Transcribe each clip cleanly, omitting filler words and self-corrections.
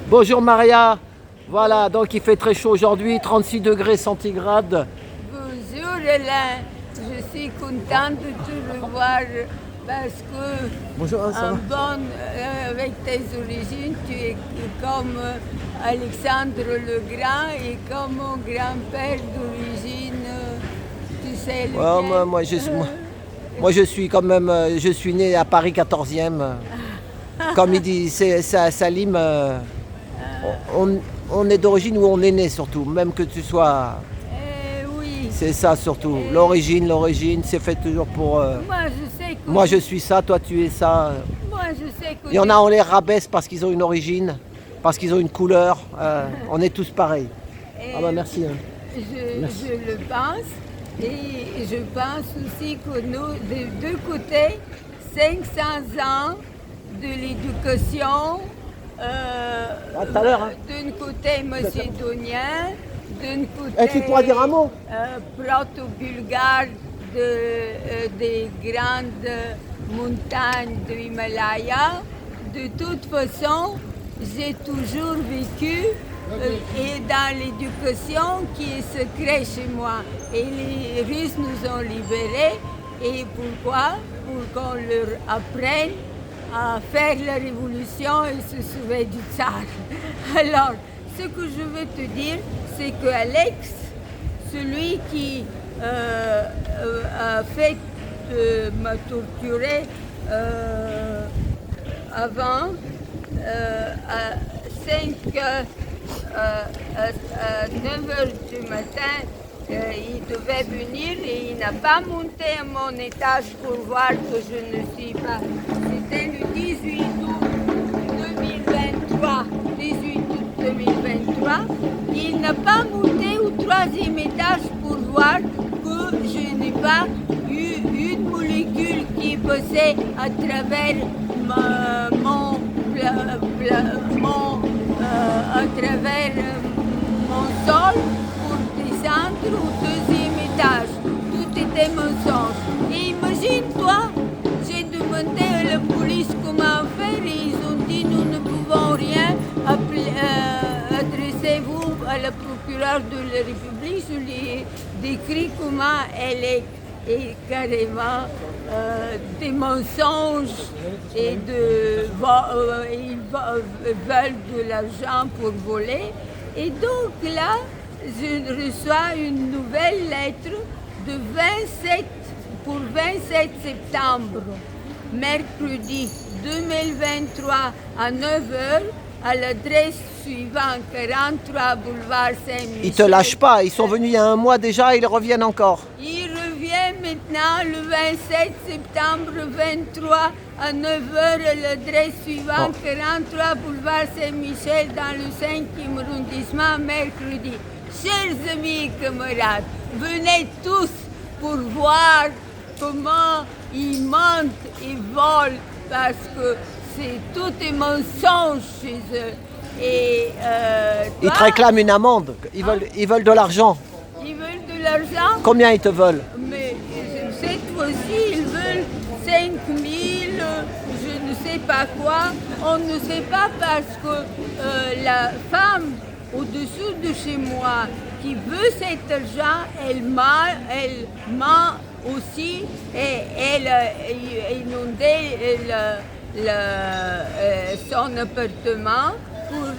Bonjour Maria. Voilà, donc il fait très chaud aujourd'hui, 36 degrés centigrades. Bonjour Alain, je suis contente de te revoir parce que Bonjour, ça va? avec tes origines, tu es comme Alexandre le Grand et comme mon grand-père d'origine, tu sais Ouais, lequel. moi, je suis quand même, je suis né à Paris 14e. Comme il dit, Salim, on est d'origine où on est né surtout, même que tu sois. Oui. C'est ça surtout. L'origine, c'est fait toujours pour. Moi je sais que Moi je suis ça, toi tu es ça. moi je sais que Il y en a, on les rabaisse parce qu'ils ont une origine, parce qu'ils ont une couleur. On est tous pareils. Ah bah merci. Hein. Merci. Je le pense et je pense aussi que nous, des deux côtés, 500 ans de l'éducation, Tout à l'heure. Hein. d'un côté macédonien, d'un Tu pourras dire un mot. proto-bulgare des grandes montagnes de l'Himalaya. De toute façon, j'ai toujours vécu et dans l'éducation qui est secret chez moi. Et les Russes nous ont libérés. Et pourquoi? Pour qu'on leur apprenne à faire la révolution et se sauver du tsar. Alors, ce que je veux te dire, c'est que Alex, celui qui a fait m'a torturé avant, à 9 heures du matin, il devait venir et il n'a pas monté à mon étage pour voir que je ne suis pas. C'était le 18 août 2023. 18 août 2023. Il n'a pas monté au 3e étage pour voir que je n'ai pas eu une molécule qui passait à travers mon sol pour descendre au 2e étage. Tout était mensonge. Et imagine-toi, j'ai demandé à la police comment faire et ils ont dit nous ne pouvons rien. Adressez-vous à la procureure de la République. Je lui ai décrit comment elle est et carrément des mensonges et ils veulent de l'argent pour voler. Et donc là, je reçois une nouvelle lettre de 27 pour 27 septembre, mercredi 2023 à 9 h à l'adresse suivante 43 boulevard Saint-Michel. Ils te lâchent pas, ils sont venus il y a un mois déjà et ils reviennent encore. Ils reviennent maintenant le 27 septembre 23 à 9 h à l'adresse suivante 43 boulevard Saint-Michel dans le 5e arrondissement mercredi. Chers amis et camarades, venez tous pour voir comment ils mentent et volent parce que tout est mensonge chez eux. Et ils te réclament une amende, ils veulent de l'argent. Ils veulent de l'argent. Combien ils te veulent? Mais cette fois-ci, ils veulent 5 000, je ne sais pas quoi. On ne sait pas parce que la femme au-dessous de chez moi qui veut cet argent, elle ment aussi et elle a inondé son appartement pour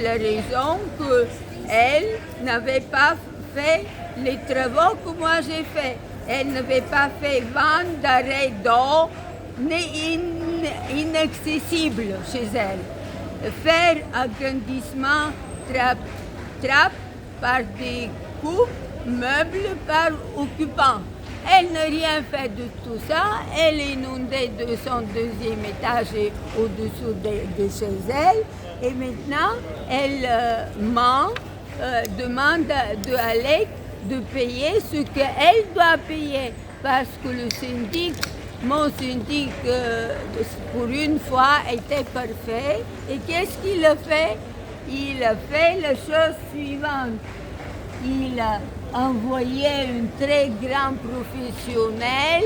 la raison qu'elle n'avait pas fait les travaux que moi j'ai fait. Elle n'avait pas fait vente d'arrêt d'eau inaccessible chez elle. Faire agrandissement trappe par des coupes, meubles par occupants. Elle n'a rien fait de tout ça. Elle est inondée de son 2e étage et au-dessous de chez elle. Et maintenant, elle ment, demande de Alex de payer ce qu'elle doit payer. Parce que le syndic, mon syndic, pour une fois, était parfait. Et qu'est-ce qu'il a fait? Il a fait la chose suivante. Il a envoyé un très grand professionnel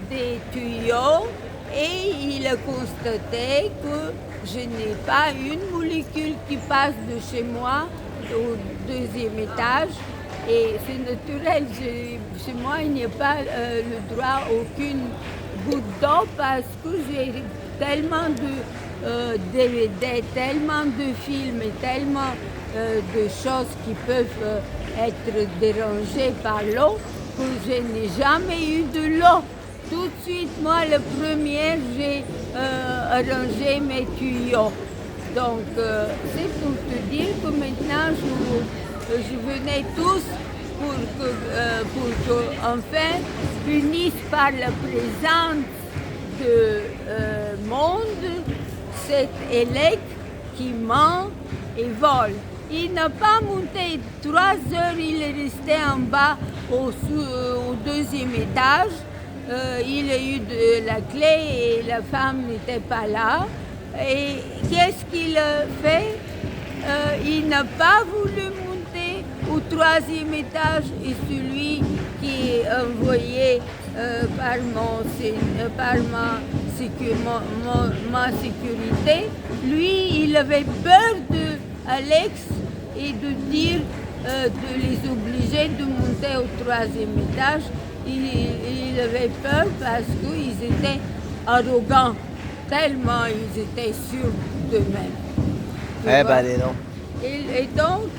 des tuyaux et il a constaté que je n'ai pas une molécule qui passe de chez moi au deuxième étage. Et c'est naturel, chez moi il n'y a pas le droit à aucune goutte d'eau parce que j'ai tellement de DVD, tellement de films et tellement de choses qui peuvent être dérangées par l'eau que je n'ai jamais eu de l'eau. Tout de suite, moi, le premier, j'ai arrangé mes tuyaux. Donc, c'est pour te dire que maintenant, je venais tous pour que, enfin, finisse par la présence de monde, cet élève qui ment et vole. Il n'a pas monté 3 heures, il est resté en bas au deuxième étage. Il a eu de la clé et la femme n'était pas là. Et qu'est-ce qu'il a fait? Il n'a pas voulu monter au 3e étage et celui qui est envoyé par ma sécurité, lui, il avait peur d'Alex et de dire, de les obliger de monter au 3e étage. Il avait peur parce qu'ils étaient arrogants, tellement ils étaient sûrs d'eux-mêmes. Eh ben, dis donc. Et donc,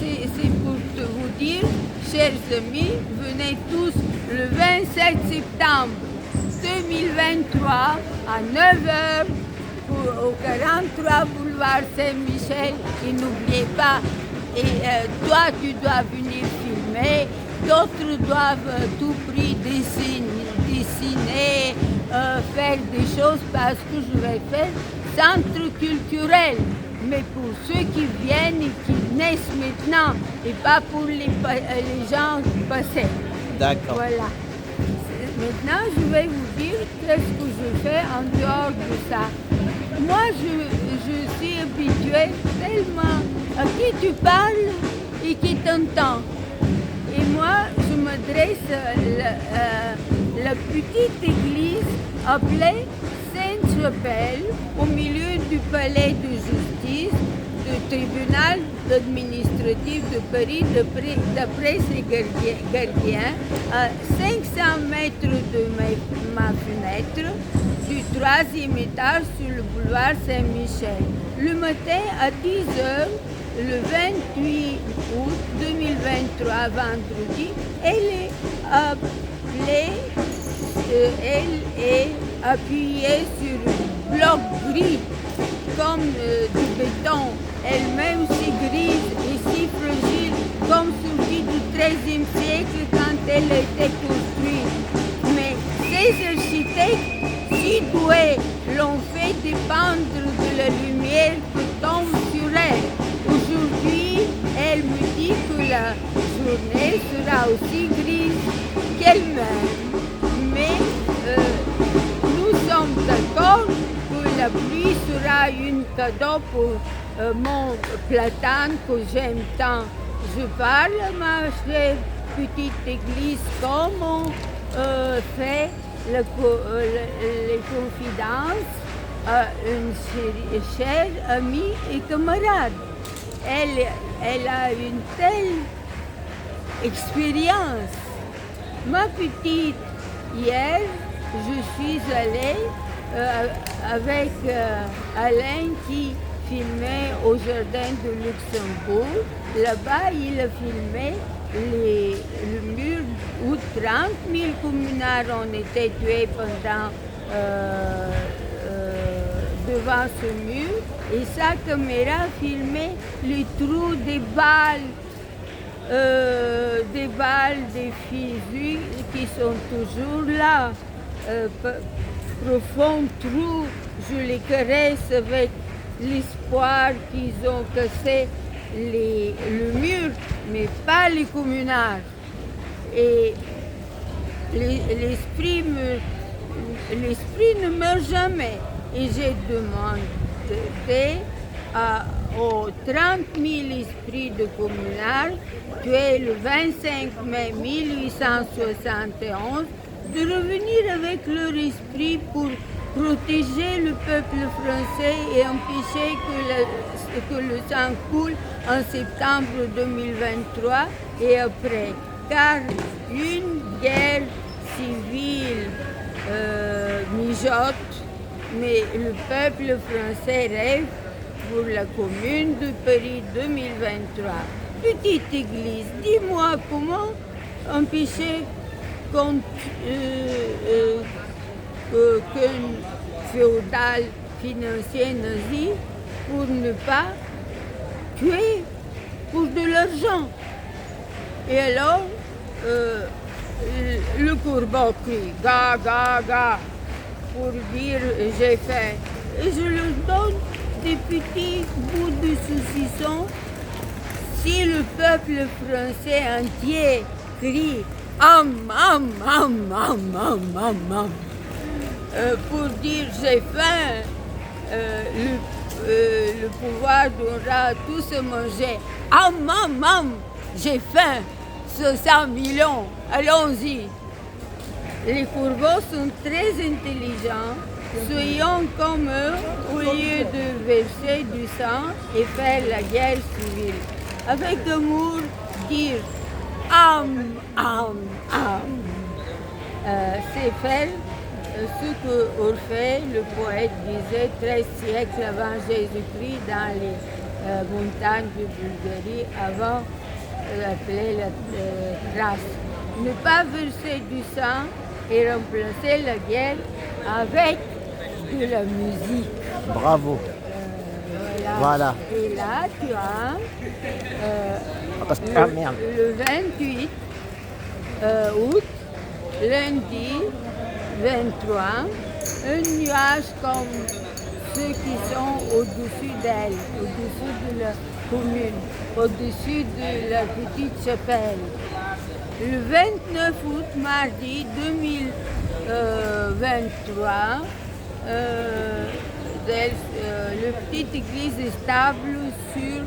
c'est pour vous dire, chers amis, venez tous le 27 septembre 2023 à 9h au 43 boulevard Saint-Michel. Et n'oubliez pas, toi tu dois venir filmer, d'autres doivent à tout prix dessiner, faire des choses parce que je vais faire centre culturel. Mais pour ceux qui viennent et qui naissent maintenant et pas pour les gens passés. D'accord. Voilà. Maintenant, je vais vous dire qu'est-ce que je fais en dehors de ça. Moi, je suis habituée tellement à qui tu parles et qui t'entend. Et moi, je m'adresse à la petite église appelée Sainte-Chapelle, au milieu du palais de justice, du tribunal administratif de Paris, d'après ses gardiens, à 500 mètres de ma fenêtre, du 3e étage sur le boulevard Saint-Michel. Le matin à 10h, le 28 août 2023, vendredi, elle est appuyée sur un bloc gris comme du béton, elle-même si grise et si fragile comme celui du XIIIe siècle quand elle a été construite. Mais ces architectes si doués l'ont fait dépendre de la lumière qui tombe sur elle. Aujourd'hui, elle me dit que la journée sera aussi grise qu'elle-même. Mais nous sommes d'accord que la pluie sera un cadeau pour mon platane que j'aime tant. Je parle, ma chère petite église, comment fait les confidences à une chère amie et camarade. Elle a une telle expérience. Ma petite, hier, je suis allée avec Alain qui filmait au jardin de Luxembourg. Là-bas, il a filmé le mur où 30 000 communards ont été tués devant ce mur. Et sa caméra filmait les trous des balles, des fusils qui sont toujours là. Profonds trous, je les caresse avec l'espoir qu'ils ont cassé le mur, mais pas les communards. Et l'esprit ne meurt jamais. Et j'ai demandé aux 30 000 esprits de communards tués le 25 mai 1871 de revenir avec leur esprit pour protéger le peuple français et empêcher que le sang coule en septembre 2023 et après. Car une guerre civile mijote, mais le peuple français rêve pour la Commune de Paris 2023. Petite église, dis-moi comment empêcher qu'un féodal financier nazi pour ne pas tuer pour de l'argent. Et alors, le Courbeau crie « Ga, ga, ga » pour dire « j'ai faim ». Et je leur donne des petits bouts de saucisson. Si le peuple français entier crie « Am, am, am, am, am, am, am » pour dire « j'ai faim », le pouvoir donnera à tous se manger. « Am, am, am, j'ai faim ». 100 millions, allons-y. Les Courbeaux sont très intelligents. Soyons comme eux au lieu de verser du sang et faire la guerre civile. Avec amour, dire am, am, am. C'est faire ce que Orphée, le poète, disait 13 siècles avant Jésus-Christ dans les montagnes de Bulgarie avant appelée la Thrace. Ne pas verser du sang et remplacer la guerre avec de la musique. Bravo. Voilà. Et là, tu as merde. le 28 août, lundi 23, un nuage comme ceux qui sont au-dessus d'elle, au-dessus de la commune, au-dessus de la petite chapelle. Le 29 août, mardi 2023, la petite église est stable sur